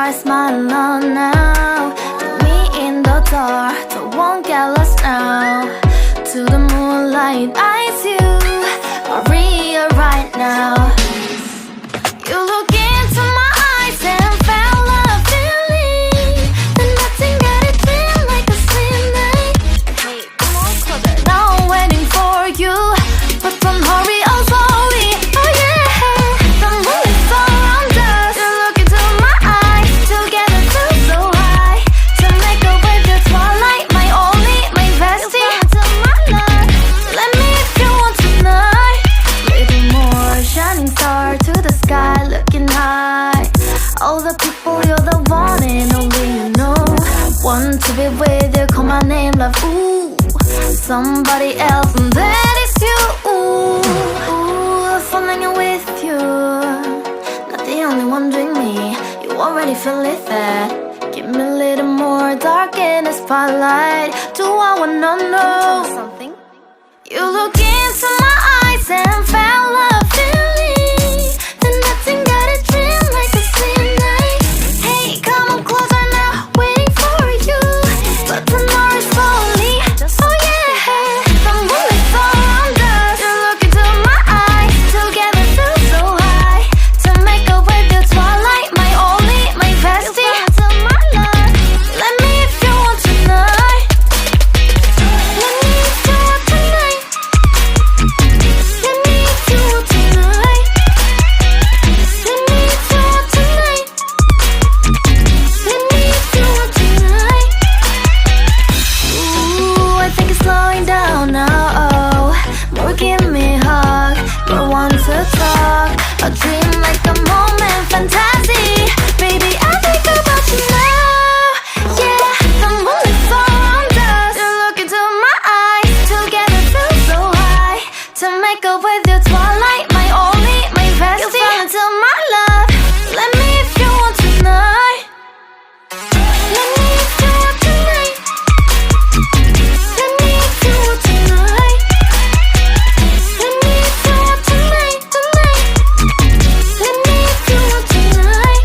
bright smile on now. Put me in the dark, so won't get lost now. To the moonlight, eyes you, Maria right now. You look into my eyes and felt a feeling that nothing got it feel like a slim night. Hey, come on closer. Now I'm waiting for you, but don't hurry, oh slowly. Oh yeah, the moon is around us. You look into my eyes, together feel so high. To make a way the twilight, my only, my bestie. To my love, let me if you want tonight. Little more shining star to the sky, looking high. All the people, you're the one and only you know. Want to be with you, call my name, love, ooh. Somebody else, and that is you, ooh. Falling in with you, not the only one doing me. You already feel it there. Give me a little more dark in the spotlight. Do I wanna know something? You look into my eyes and felt a feeling that nothing got a dream like a slim night. Hey, come on closer now, waiting for you, but the door is slowly. Oh yeah, the moon is around us. You look into my eyes, together feel so high. To make a way the twilight, my only, my bestie. To my love, let me if you want tonight. Let me if you want tonight. Let me if you want tonight. Let me if you want tonight. Let me if you want tonight. Ooh, I think it's slowing down now. Oh, more give me a hug, more want to talk. A dream like a moment, fantasy. Baby, I think about you now. Yeah, the moon is around us. You look into my eyes, together feel so high. To make up with your twilight, my only, my bestie. You fall into my love. Let me if you want tonight. Let me if you want tonight. Let me if you want tonight. Let me if you want tonight, tonight. Let me if you want tonight.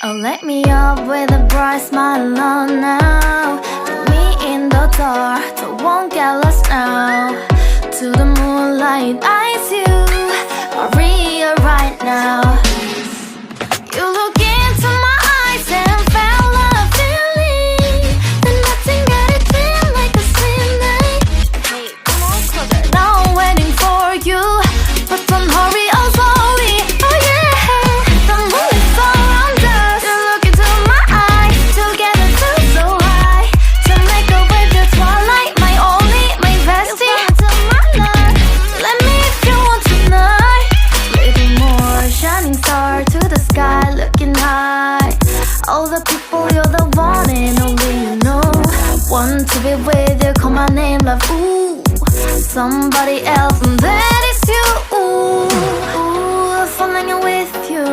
Oh, let me up with a bright smile on now. Put me in the dark, so won't get lost now. To the moonlight, eyes you, Maria right now. You look into my eyes and felt a feeling that nothing got it feel like a slim night. Hey, come on closer. Now I'm waiting for you, but don't hurry, oh slowly. Oh yeah, the moon is around us. You look into my eyes, together feel so high. To make a way the twilight, my only, my bestie. To my love, let me if you want tonight. Little more shining star to the sky, looking high. All the people, you're the one and only you know. Want to be with you, call my name, love, ooh. Somebody else, and that is you, ooh. Falling in with you,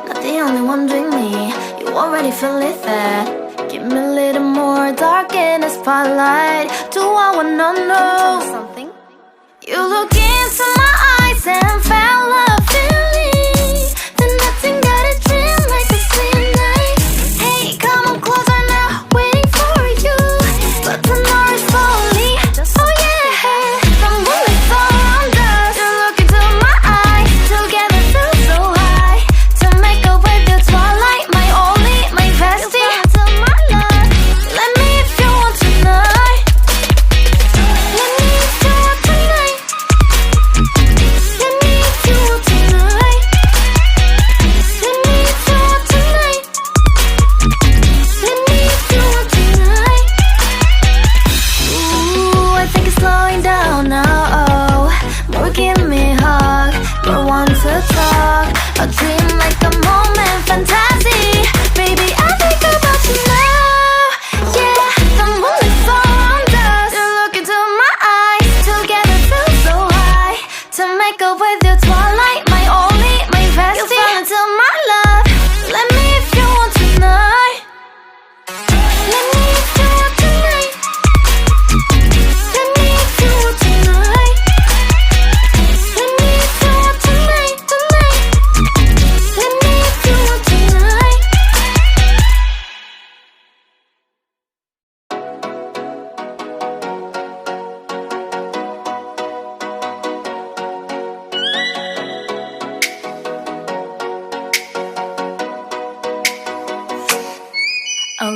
not the only one doing me. You already feel it there. Give me a little more dark in the spotlight. Do I wanna know something? You look into my eyes and felt a feeling that nothing got a dream like a slim night. Hey, come on closer now, waiting for you, but the door is slowly. Oh yeah, the moon is around us. You look into my eyes, together feel so high. To make a way the twilight, my only, my bestie. To my love, let me if you want tonight. Let me if you want tonight. Let me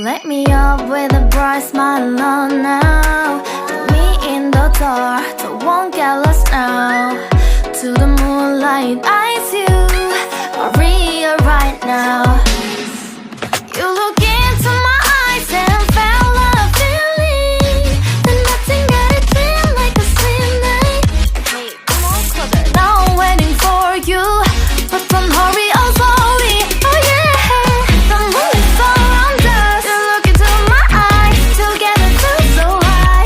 light me up with a bright smile on now. Put me in the dark, so won't get lost now. To the moonlight, eyes you, Maria right now.